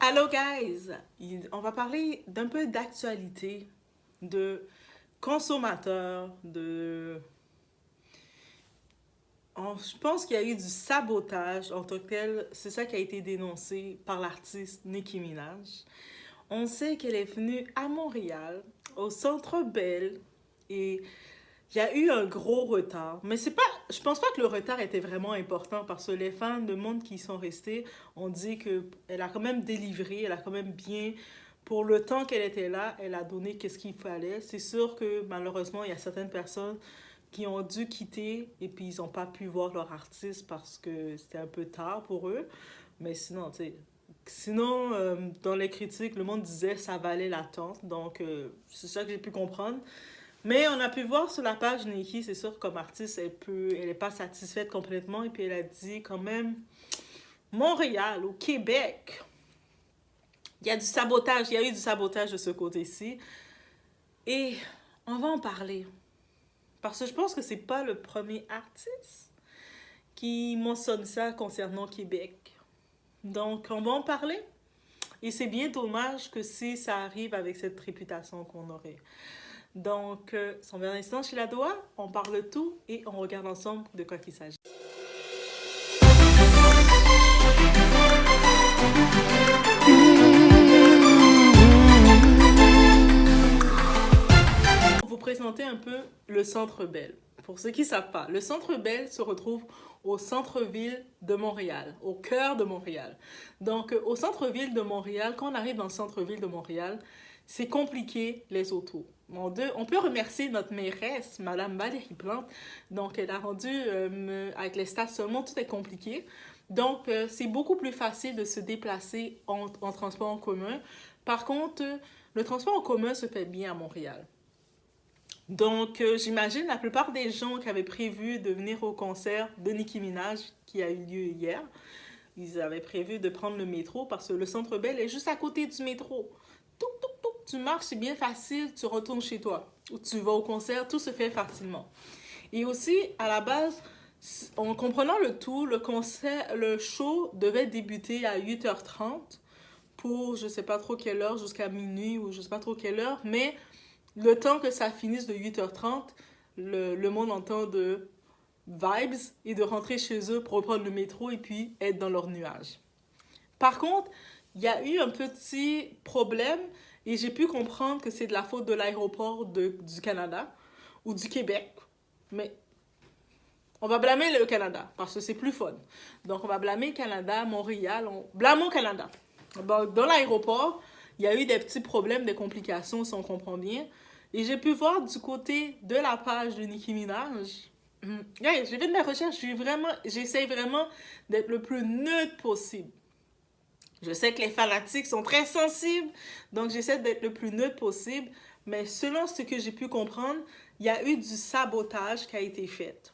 Hello guys! On va parler d'un peu d'actualité, de consommateurs, Je pense qu'il y a eu du sabotage en tant que tel. C'est ça qui a été dénoncé par l'artiste Nicki Minaj. On sait qu'elle est venue à Montréal, au Centre Bell, et il y a eu un gros retard. Mais c'est pas, je pense pas que le retard était vraiment important parce que les fans, le monde qui sont restés, ont dit qu'elle a quand même délivré, elle a quand même bien, pour le temps qu'elle était là, elle a donné qu'est-ce qu'il fallait. C'est sûr que malheureusement, il y a certaines personnes qui ont dû quitter et puis ils n'ont pas pu voir leur artiste parce que c'était un peu tard pour eux. Mais sinon, tu sais, sinon, dans les critiques, le monde disait ça valait l'attente. Donc, c'est ça que j'ai pu comprendre. Mais on a pu voir sur la page de Nicki, c'est sûr, comme artiste, elle est pas satisfaite complètement. Et puis elle a dit quand même, Montréal, au Québec, il y a du sabotage, il y a eu du sabotage de ce côté-ci. Et on va en parler. Parce que je pense que c'est pas le premier artiste qui mentionne ça concernant Québec. Donc, on va en parler. Et c'est bien dommage que si ça arrive avec cette réputation qu'on aurait. Donc, sans un instant chez la Doua, on parle tout et on regarde ensemble de quoi il s'agit. Pour vous présenter un peu le Centre Bell. Pour ceux qui ne savent pas, le Centre Bell se retrouve au centre-ville de Montréal, au cœur de Montréal. Donc, au centre-ville de Montréal, quand on arrive dans le centre-ville de Montréal, c'est compliqué les autos. On peut remercier notre mairesse, Madame Valérie Plante. Donc, elle a rendu, avec les stationnements, tout est compliqué. Donc, c'est beaucoup plus facile de se déplacer en transport en commun. Par contre, le transport en commun se fait bien à Montréal. Donc, j'imagine la plupart des gens qui avaient prévu de venir au concert de Nicki Minaj, qui a eu lieu hier, ils avaient prévu de prendre le métro parce que le Centre Bell est juste à côté du métro. Tu marches, c'est bien facile, tu retournes chez toi. Ou tu vas au concert, tout se fait facilement. Et aussi, à la base, en comprenant le tout, le show devait débuter à 8h30 pour je sais pas trop quelle heure, jusqu'à minuit ou je sais pas trop quelle heure, mais le temps que ça finisse de 8h30, le monde entend de vibes et de rentrer chez eux pour reprendre le métro et puis être dans leur nuage. Par contre, il y a eu un petit problème et j'ai pu comprendre que c'est de la faute de l'aéroport du Canada ou du Québec. Mais on va blâmer le Canada parce que c'est plus fun. Donc on va blâmer le Canada, Montréal, blâmons Canada. Dans l'aéroport, il y a eu des petits problèmes, des complications si on comprend bien. Et j'ai pu voir du côté de la page de Nicki Minaj. J'ai fait de mes recherches, j'essaie vraiment d'être le plus neutre possible. Je sais que les fanatiques sont très sensibles, donc j'essaie d'être le plus neutre possible. Mais selon ce que j'ai pu comprendre, il y a eu du sabotage qui a été fait.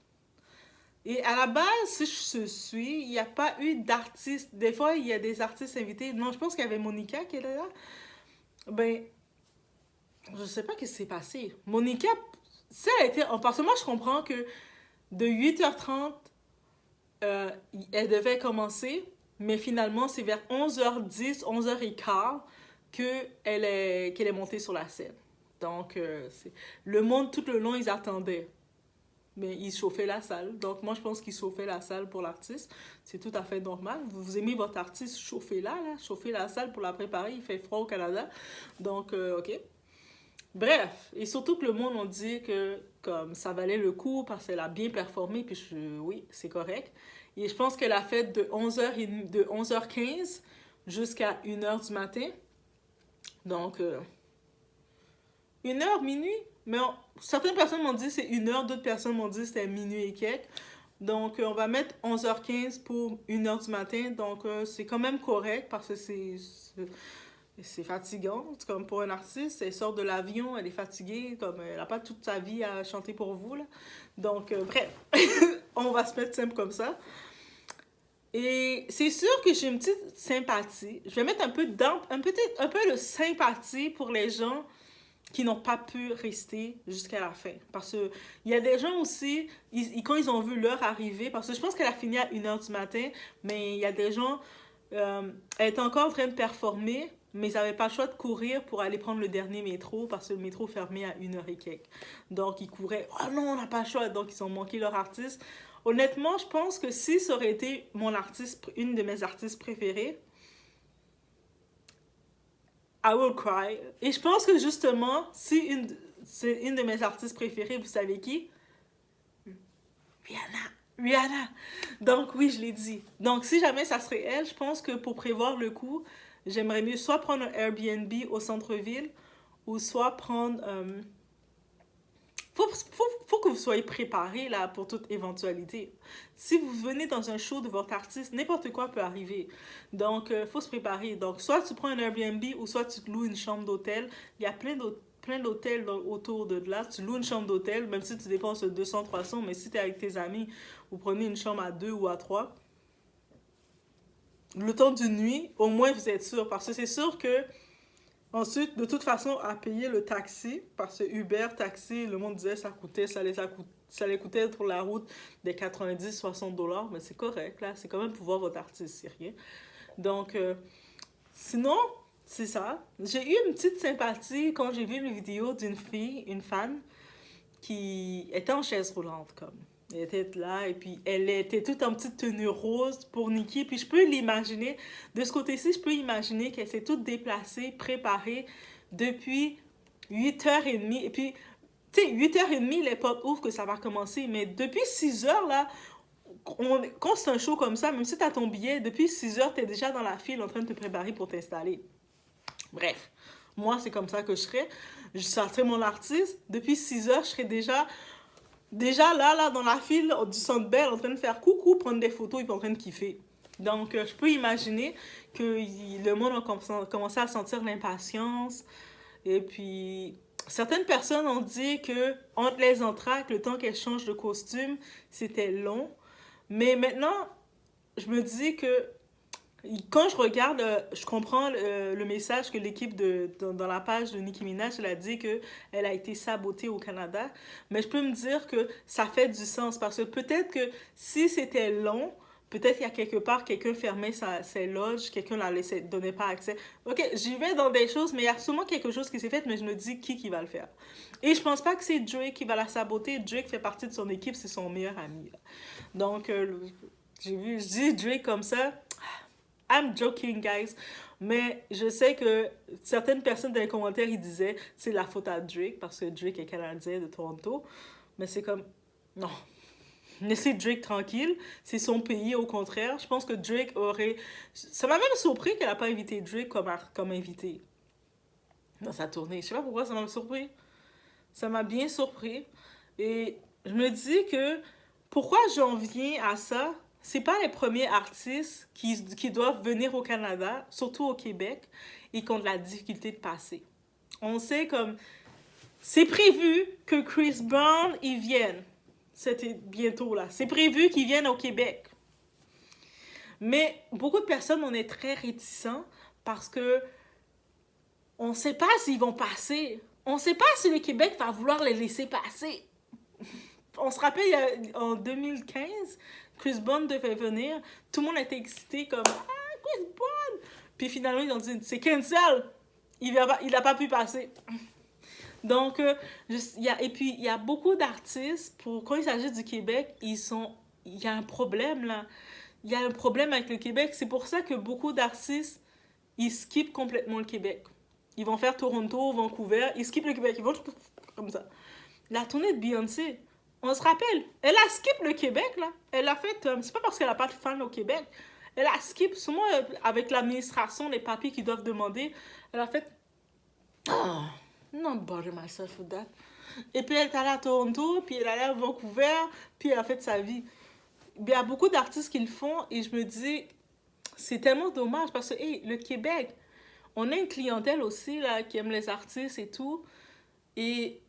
Et à la base, si je suis, il n'y a pas eu d'artistes. Des fois, il y a des artistes invités. Non, je pense qu'il y avait Monica qui était là. Ben, je sais pas ce qui s'est passé. Monica, ça a été... Parce que moi, je comprends que de 8h30, elle devait commencer, mais finalement, c'est vers 11h10, 11h15 qu'elle est montée sur la scène. Donc, le monde, tout le long, ils attendaient. Mais ils chauffaient la salle. Donc, moi, je pense qu'ils chauffaient la salle pour l'artiste. C'est tout à fait normal. Vous aimez votre artiste, chauffez-la, là. Chauffez la salle pour la préparer. Il fait froid au Canada. Donc, OK. Bref, et surtout que le monde a dit que comme ça valait le coup parce qu'elle a bien performé, puis oui, c'est correct. Et je pense qu'elle a fait de 11h15 jusqu'à 1h du matin. Donc, 1h, minuit. Mais certaines personnes m'ont dit c'est 1h, d'autres personnes m'ont dit c'était minuit et quelques. Donc, on va mettre 11h15 pour 1h du matin. Donc, c'est quand même correct parce que c'est fatigant, comme pour un artiste, elle sort de l'avion, elle est fatiguée, comme elle n'a pas toute sa vie à chanter pour vous, là. Donc, bref, on va se mettre simple comme ça. Et c'est sûr que j'ai une petite sympathie. Je vais mettre un peu de sympathie pour les gens qui n'ont pas pu rester jusqu'à la fin. Parce qu'il y a des gens aussi, quand ils ont vu l'heure arriver, parce que je pense qu'elle a fini à 1h du matin, mais il y a des gens elle était encore en train de performer, mais ils n'avaient pas le choix de courir pour aller prendre le dernier métro parce que le métro fermait à 1h et quelques. Donc, ils couraient. Oh non, on n'a pas le choix. Donc, ils ont manqué leur artiste. Honnêtement, je pense que si ça aurait été mon artiste, une de mes artistes préférées, I will cry. Et je pense que justement, si c'est une de mes artistes préférées, vous savez qui? Rihanna. Rihanna. Donc oui, je l'ai dit. Donc si jamais ça serait elle, je pense que pour prévoir le coup, j'aimerais mieux soit prendre un Airbnb au centre-ville ou soit prendre... faut que vous soyez préparés là pour toute éventualité. Si vous venez dans un show de votre artiste, n'importe quoi peut arriver. Donc, faut se préparer. Donc, soit tu prends un Airbnb ou soit tu te loues une chambre d'hôtel. Il y a plein d'hôtels autour de là. Tu loues une chambre d'hôtel, même si tu dépenses 200, 300, mais si tu es avec tes amis, vous prenez une chambre à 2 ou à 3. Le temps d'une nuit, au moins vous êtes sûr. Parce que c'est sûr que ensuite, de toute façon, à payer le taxi, parce que Uber, taxi, le monde disait ça les coûtait pour la route des 90-60 $, mais c'est correct, là, c'est quand même pour voir votre artiste, c'est rien. Donc, sinon, c'est ça. J'ai eu une petite sympathie quand j'ai vu une vidéo d'une fille, une fan, qui était en chaise roulante, comme. Elle était là, et puis elle était toute en petite tenue rose pour Nicki. Puis je peux l'imaginer, de ce côté-ci, je peux imaginer qu'elle s'est toute déplacée, préparée depuis 8h30. Et puis, tu sais, 8h30, les portes ouvrent que ça va commencer. Mais depuis 6h, là, quand c'est un show comme ça, même si tu as ton billet, depuis 6h, tu es déjà dans la file en train de te préparer pour t'installer. Bref, moi, c'est comme ça que je serais. Je sortirais mon artiste. Depuis 6h, je serais déjà là, dans la file du Centre Bell, en train de faire coucou, prendre des photos et puis en train de kiffer. Donc, je peux imaginer que le monde a commencé à sentir l'impatience. Et puis, certaines personnes ont dit que entre les entractes, le temps qu'elles changent de costume, c'était long. Mais maintenant, je me dis que quand je regarde, je comprends le message que l'équipe dans la page de Nicki Minaj, elle a dit qu'elle a été sabotée au Canada. Mais je peux me dire que ça fait du sens parce que peut-être que si c'était long, peut-être qu'il y a quelque part, quelqu'un fermait ses loges, quelqu'un la laissait, donnait pas accès. Ok, j'y vais dans des choses, mais il y a sûrement quelque chose qui s'est fait, mais je me dis qui va le faire. Et je pense pas que c'est Drake qui va la saboter. Drake fait partie de son équipe, c'est son meilleur ami. Là. Donc, je dis Drake comme ça. I'm joking, guys. Mais je sais que certaines personnes dans les commentaires, ils disaient c'est la faute à Drake parce que Drake est canadien de Toronto. Mais c'est comme, non. Laissez Drake tranquille. C'est son pays, au contraire. Je pense que Drake aurait... Ça m'a même surpris qu'elle n'a pas invité Drake comme invité dans sa tournée. Je sais pas pourquoi ça m'a surpris. Ça m'a bien surpris. Et je me dis que pourquoi j'en viens à ça, c'est pas les premiers artistes qui doivent venir au Canada, surtout au Québec, et qui ont de la difficulté de passer. On sait comme... C'est prévu que Chris Brown, il vienne. C'était bientôt là. C'est prévu qu'il vienne au Québec. Mais beaucoup de personnes, on est très réticents parce que on ne sait pas s'ils vont passer. On ne sait pas si le Québec va vouloir les laisser passer. On se rappelle, en 2015, Chris Brown devait venir. Tout le monde était excité comme « Ah, Chris Brown! » Puis finalement, ils ont dit « C'est cancel! » Il n'a pas pu passer. Donc, et puis, il y a beaucoup d'artistes, quand il s'agit du Québec, il y a un problème là. Il y a un problème avec le Québec. C'est pour ça que beaucoup d'artistes, ils skippent complètement le Québec. Ils vont faire Toronto, Vancouver, ils skippent le Québec. Ils vont comme ça. La tournée de Beyoncé, on se rappelle, elle a skip le Québec, là. Elle a fait, c'est pas parce qu'elle a pas de fans au Québec. Elle a skip, souvent avec l'administration, les papiers qu'ils doivent demander. Elle a fait, oh, not bother myself with that. Et puis elle est allée à Toronto, puis elle est allée à Vancouver, puis elle a fait sa vie. Il y a beaucoup d'artistes qui le font, et je me dis, c'est tellement dommage, parce que, hey, le Québec, on a une clientèle aussi, là, qui aime les artistes et tout, et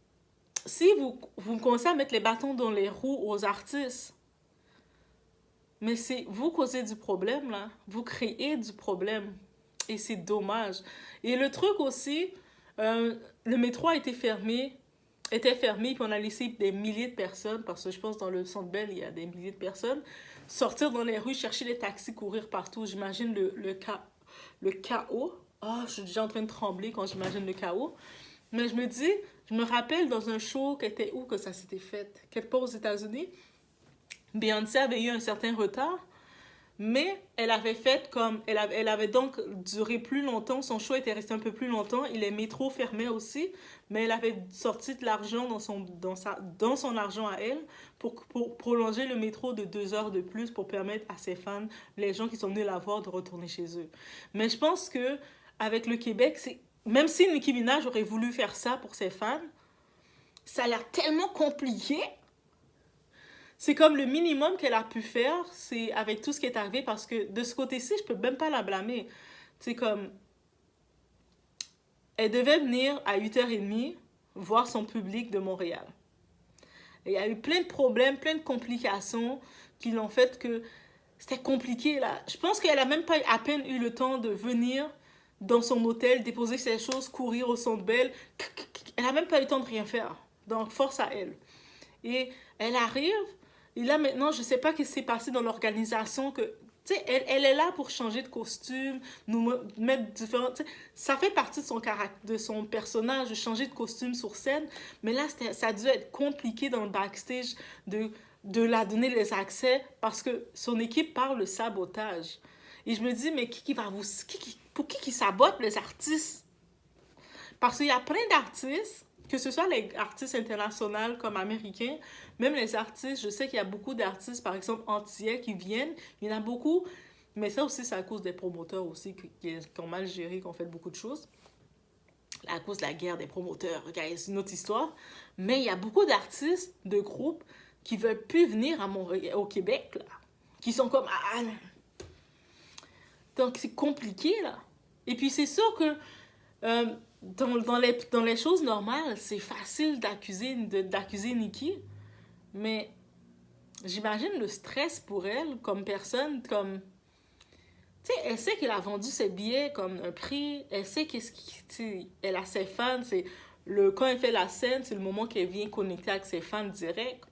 si vous commencez à mettre les bâtons dans les roues aux artistes, mais c'est vous causez du problème, là. Vous créez du problème. Et c'est dommage. Et le truc aussi, le métro était fermé, puis on a laissé des milliers de personnes, parce que je pense dans le Centre Bell, il y a des milliers de personnes. sortir dans les rues, chercher les taxis, courir partout. J'imagine le chaos. Ah, je suis déjà en train de trembler quand j'imagine le chaos. Mais je me dis, je me rappelle dans un show qui était où que ça s'était fait? Quelque part aux États-Unis. Beyoncé avait eu un certain retard, mais elle avait fait comme... elle avait donc duré plus longtemps, son show était resté un peu plus longtemps, et les métros fermaient aussi, mais elle avait sorti de l'argent dans son argent à elle pour prolonger le métro de 2 heures de plus pour permettre à ses fans, les gens qui sont venus la voir, de retourner chez eux. Mais je pense que avec le Québec, même si Nicki Minaj aurait voulu faire ça pour ses fans, ça a l'air tellement compliqué. C'est comme le minimum qu'elle a pu faire, c'est avec tout ce qui est arrivé, parce que de ce côté-ci, je peux même pas la blâmer. C'est comme, elle devait venir à 8h30 voir son public de Montréal. Et il y a eu plein de problèmes, plein de complications qui l'ont fait que c'était compliqué là. Je pense qu'elle a même pas à peine eu le temps de venir dans son hôtel, déposer ses choses, courir au Centre Bell. Elle a même pas eu le temps de rien faire. Donc force à elle. Et elle arrive, et là maintenant, je sais pas ce qui s'est passé dans l'organisation, que tu sais, elle est là pour changer de costume, nous mettre différents... Ça fait partie de son caractère, de son personnage, de changer de costume sur scène. Mais là, ça a dû être compliqué dans le backstage de la donner les accès, parce que son équipe parle de sabotage. Et je me dis, mais qui va vous... pour qui sabote les artistes? Parce qu'il y a plein d'artistes, que ce soit les artistes internationaux comme américains, même les artistes, je sais qu'il y a beaucoup d'artistes, par exemple antillais, qui viennent, il y en a beaucoup, mais ça aussi c'est à cause des promoteurs aussi qui ont mal géré, qui ont fait beaucoup de choses, à cause de la guerre des promoteurs, c'est une autre histoire, mais il y a beaucoup d'artistes, de groupes, qui veulent plus venir à Montréal, au Québec, là, qui sont comme... Donc c'est compliqué, là. Et puis c'est sûr que... dans les choses normales, c'est facile d'accuser Nicki, mais j'imagine le stress pour elle comme personne, comme... Tu sais, elle sait qu'elle a vendu ses billets comme un prix, elle sait elle a ses fans, quand elle fait la scène, c'est le moment qu'elle vient connecter avec ses fans direct.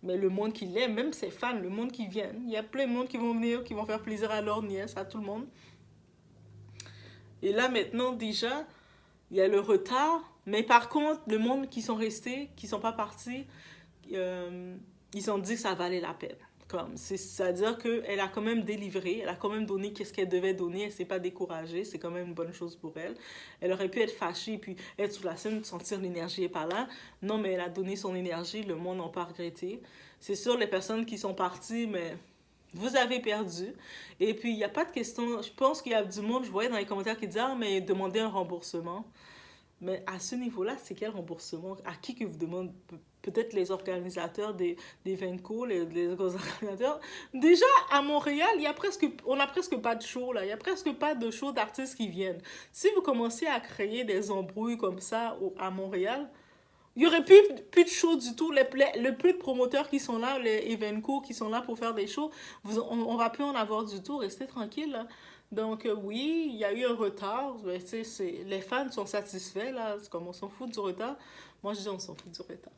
Mais le monde qui l'aime, même ses fans, le monde qui vient, il y a plein de monde qui vont venir, qui vont faire plaisir à leur nièce, à tout le monde. Et là, maintenant, déjà... il y a le retard, mais par contre, le monde qui sont restés, qui sont pas partis, ils ont dit que ça valait la peine. C'est-à-dire qu'elle a quand même délivré, elle a quand même donné ce qu'elle devait donner, elle s'est pas découragée, c'est quand même une bonne chose pour elle. Elle aurait pu être fâchée, puis être sur la scène, sentir l'énergie et pas là. Non, mais elle a donné son énergie, le monde n'a pas regretté. C'est sûr, les personnes qui sont parties, mais... vous avez perdu. Et puis, il n'y a pas de question. Je pense qu'il y a du monde, je voyais dans les commentaires qui disaient, ah, mais demandez un remboursement. Mais à ce niveau-là, c'est quel remboursement? À qui que vous demandez? Peut-être les organisateurs des Venco, les organisateurs. Déjà, à Montréal, on n'a presque pas de show, là. Il n'y a presque pas de show d'artistes qui viennent. Si vous commencez à créer des embrouilles comme ça à Montréal, il n'y aurait plus de shows du tout. Le peu de promoteurs qui sont là, les Evenco qui sont là pour faire des shows, on va plus en avoir du tout. Restez tranquille, là. Donc, oui, il y a eu un retard. Mais, les fans sont satisfaits, là. C'est comme on s'en fout du retard. Moi, je dis on s'en fout du retard.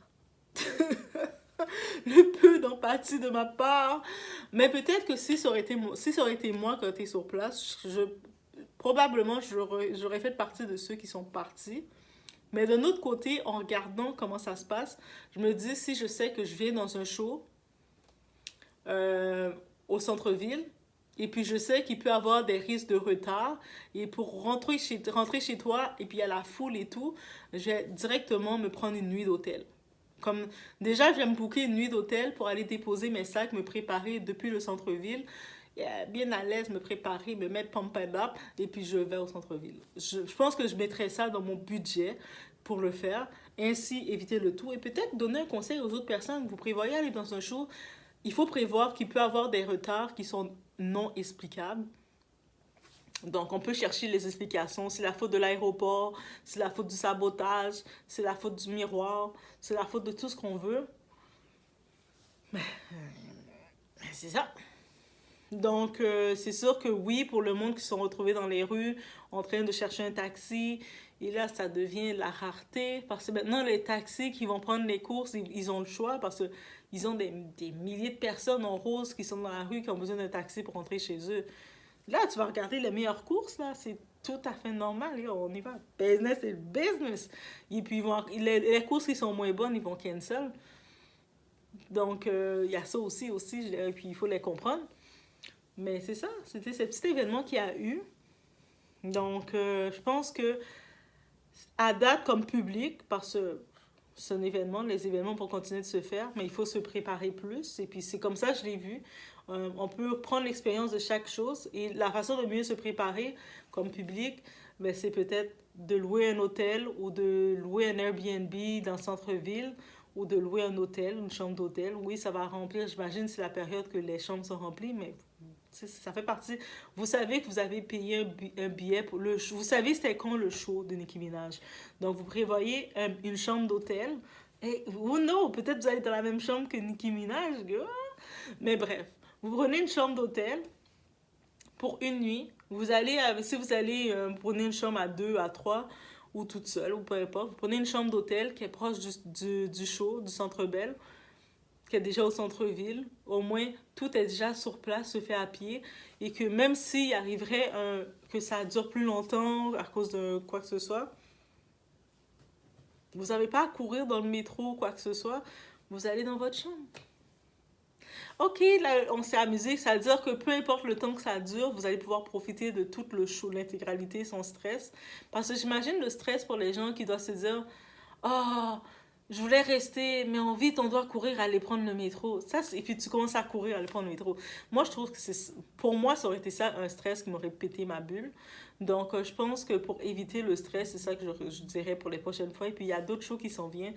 Le peu d'empathie de ma part. Mais peut-être que si ça aurait été moi qui étais sur place, probablement j'aurais fait partie de ceux qui sont partis. Mais d'un autre côté, en regardant comment ça se passe, je me dis, si je sais que je viens dans un show au centre-ville, et puis je sais qu'il peut y avoir des risques de retard, et pour rentrer chez toi, et puis il y a la foule et tout, je vais directement me prendre une nuit d'hôtel. Comme déjà, je vais me booker une nuit d'hôtel pour aller déposer mes sacs, me préparer depuis le centre-ville, bien à l'aise, me préparer, me mettre pumped up, et puis je vais au centre-ville. Je pense que je mettrais ça dans mon budget pour le faire, ainsi éviter le tout, et peut-être donner un conseil aux autres personnes. Vous prévoyez aller dans un show, il faut prévoir qu'il peut y avoir des retards qui sont non explicables. Donc, on peut chercher les explications. C'est la faute de l'aéroport, c'est la faute du sabotage, c'est la faute du miroir, c'est la faute de tout ce qu'on veut. Mais c'est ça. Donc, c'est sûr que oui, pour le monde qui se sont retrouvés dans les rues en train de chercher un taxi, et là, ça devient la rareté, parce que maintenant, les taxis qui vont prendre les courses, ils ont le choix, parce que ils ont des milliers de personnes en rose qui sont dans la rue, qui ont besoin d'un taxi pour rentrer chez eux. Là, tu vas regarder les meilleures courses, là, c'est tout à fait normal, là, on y va. Business is business. Et puis, les courses qui sont moins bonnes, ils vont cancel. Donc, il y a ça aussi, et puis il faut les comprendre. Mais c'est ça, c'était ce petit événement qu'il y a eu. Donc, je pense que à date comme public, parce que c'est un événement, les événements vont continuer de se faire, mais il faut se préparer plus. Et puis c'est comme ça que je l'ai vu. On peut prendre l'expérience de chaque chose et la façon de mieux se préparer comme public, ben, c'est peut-être de louer un hôtel ou de louer un Airbnb dans le centre-ville ou de louer un hôtel, une chambre d'hôtel. Oui, ça va remplir, j'imagine, c'est la période que les chambres sont remplies, mais ça fait partie. Vous savez que vous avez payé un billet pour le show. Vous savez c'était quand le show de Nicki Minaj. Donc vous prévoyez une chambre d'hôtel. Et ou non, peut-être vous allez dans la même chambre que Nicki Minaj. Mais bref, vous prenez une chambre d'hôtel pour une nuit. Vous allez, si vous allez prenez une chambre à deux, à trois, ou toute seule, ou peu importe. Vous prenez une chambre d'hôtel qui est proche du show, du Centre Bell, qui est déjà au centre-ville, au moins tout est déjà sur place, se fait à pied, et que même s'il arriverait que ça dure plus longtemps à cause de quoi que ce soit, vous n'avez pas à courir dans le métro ou quoi que ce soit, vous allez dans votre chambre. Ok, là, on s'est amusé, ça veut dire que peu importe le temps que ça dure, vous allez pouvoir profiter de tout le show, l'intégralité sans stress. Parce que j'imagine le stress pour les gens qui doivent se dire, oh, je voulais rester, mais en vite, on doit courir aller prendre le métro. Ça, et puis tu commences à courir aller prendre le métro. Moi, je trouve que pour moi, ça aurait été ça, un stress qui m'aurait pété ma bulle. Donc, je pense que pour éviter le stress, c'est ça que je dirais pour les prochaines fois. Et puis, il y a d'autres shows qui s'en viennent.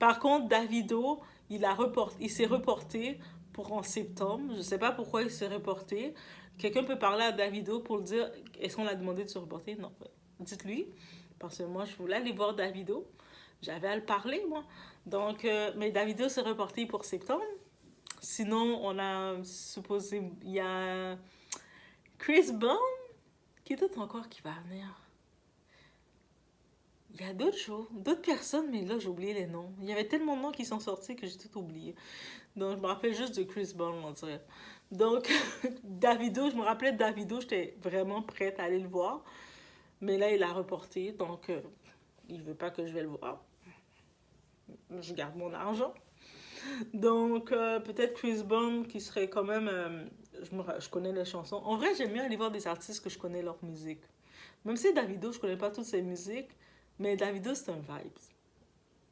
Par contre, Davido, il s'est reporté pour en septembre. Je ne sais pas pourquoi il s'est reporté. Quelqu'un peut parler à Davido pour le dire, est-ce qu'on l'a demandé de se reporter? Non. Dites-lui, parce que moi, je voulais aller voir Davido. J'avais à le parler, moi. Donc, mais Davido s'est reporté pour septembre. Sinon, on a supposé, il y a Chris Brown, qui est d'autre encore qui va venir? Il y a d'autres choses, d'autres personnes, mais là, j'ai oublié les noms. Il y avait tellement de noms qui sont sortis que j'ai tout oublié. Donc, je me rappelle juste de Chris Brown, on dirait. Donc, Davido, je me rappelais de Davido, j'étais vraiment prête à aller le voir. Mais là, il a reporté, donc il veut pas que je vais le voir. Je garde mon argent. Donc, peut-être Chris Brown qui serait quand même... je connais les chansons. En vrai, j'aime bien aller voir des artistes que je connais leur musique. Même si Davido, je connais pas toutes ses musiques, mais Davido, c'est un vibe.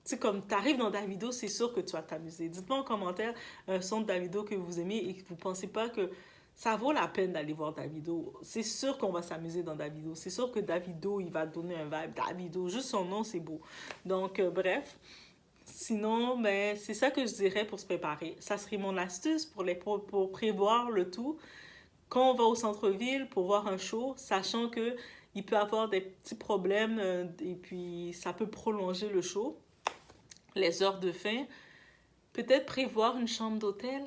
C'est comme, t'arrives dans Davido, c'est sûr que tu vas t'amuser. Dites-moi en commentaire un son de Davido que vous aimez et que vous pensez pas que ça vaut la peine d'aller voir Davido. C'est sûr qu'on va s'amuser dans Davido. C'est sûr que Davido, il va donner un vibe. Davido, juste son nom, c'est beau. Donc, bref. Sinon, ben, c'est ça que je dirais pour se préparer. Ça serait mon astuce pour prévoir le tout. Quand on va au centre-ville pour voir un show, sachant que il peut avoir des petits problèmes et puis ça peut prolonger le show, les heures de fin, peut-être prévoir une chambre d'hôtel.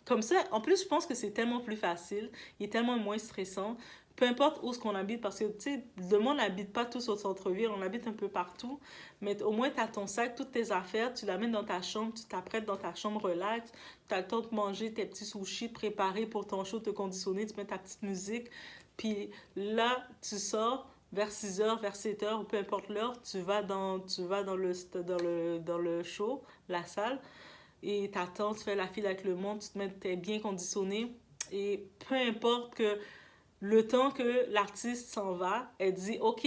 Comme ça, en plus, je pense que c'est tellement plus facile, il est tellement moins stressant. Peu importe où ce qu'on habite, parce que, tu sais, le monde n'habite pas tous au centre-ville, on habite un peu partout, mais au moins, tu as ton sac, toutes tes affaires, tu l'amènes dans ta chambre, tu t'apprêtes dans ta chambre relax, tu as le temps de manger tes petits sushis, de préparer pour ton show, te conditionner, tu mets ta petite musique, puis là, tu sors vers 6 heures, vers 7 heures, ou peu importe l'heure, tu vas dans le show, la salle, et t'attends, tu fais la file avec le monde, tu te mets, t'es bien conditionné, et peu importe que le temps que l'artiste s'en va, elle dit ok,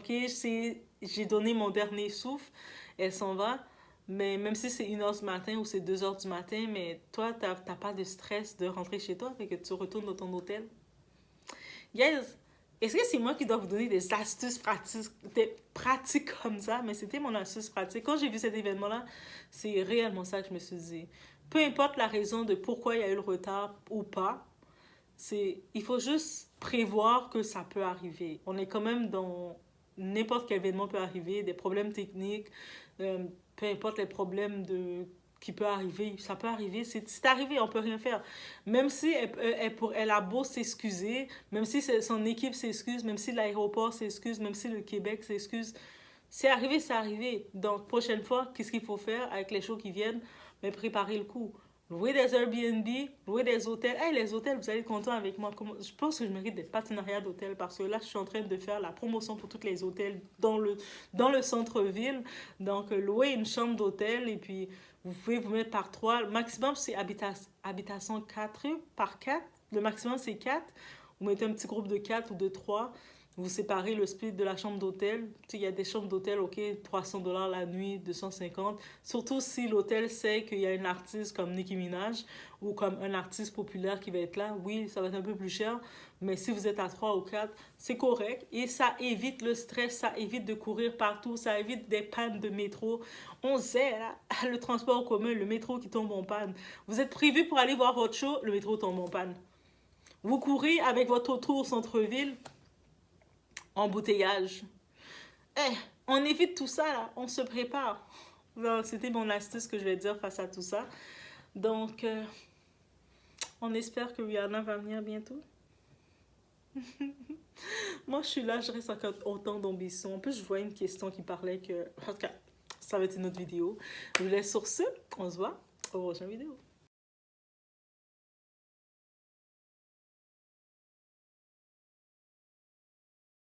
j'ai donné mon dernier souffle, elle s'en va, mais même si c'est 1 heure du matin ou c'est 2 heures du matin, mais toi, t'as pas de stress de rentrer chez toi, fait que tu retournes dans ton hôtel. Guys, est-ce que c'est moi qui dois vous donner des astuces pratiques, des pratiques comme ça? Mais c'était mon astuce pratique. Quand j'ai vu cet événement-là, c'est réellement ça que je me suis dit. Peu importe la raison de pourquoi il y a eu le retard ou pas, il faut juste prévoir que ça peut arriver. On est quand même dans n'importe quel événement peut arriver, des problèmes techniques, peu importe les problèmes qui peut arriver. Ça peut arriver. C'est arrivé, on peut rien faire. Même si elle a beau s'excuser, même si son équipe s'excuse, même si l'aéroport s'excuse, même si le Québec s'excuse, c'est arrivé, c'est arrivé. Donc, prochaine fois, qu'est-ce qu'il faut faire avec les shows qui viennent? Mais préparer le coup. Louer des Airbnb, louer des hôtels. Hey, les hôtels, vous allez être content avec moi. Je pense que je mérite des partenariats d'hôtels parce que là, je suis en train de faire la promotion pour tous les hôtels dans le centre-ville. Donc, louer une chambre d'hôtel et puis vous pouvez vous mettre par 3. Le maximum, c'est habitation 4 par 4. Le maximum, c'est 4. Vous mettez un petit groupe de 4 ou de 3. Vous séparez le split de la chambre d'hôtel. Il y a des chambres d'hôtel, ok, $300 la nuit, 250. Surtout si l'hôtel sait qu'il y a un artiste comme Nicki Minaj ou comme un artiste populaire qui va être là. Oui, ça va être un peu plus cher, mais si vous êtes à 3 ou 4, c'est correct. Et ça évite le stress, ça évite de courir partout, ça évite des pannes de métro. On sait, là, le transport en commun, le métro qui tombe en panne. Vous êtes prévu pour aller voir votre show, le métro tombe en panne. Vous courez avec votre auto au centre-ville, embouteillage. Eh, on évite tout ça là, on se prépare. C'était mon astuce que je vais dire face à tout ça. Donc, on espère que Rihanna va venir bientôt. Moi, je suis là, je reste avec autant d'ambition. En plus, je vois une question qui parlait que... En tout cas, ça va être une autre vidéo. Je vous laisse sur ce. On se voit au prochaine vidéo.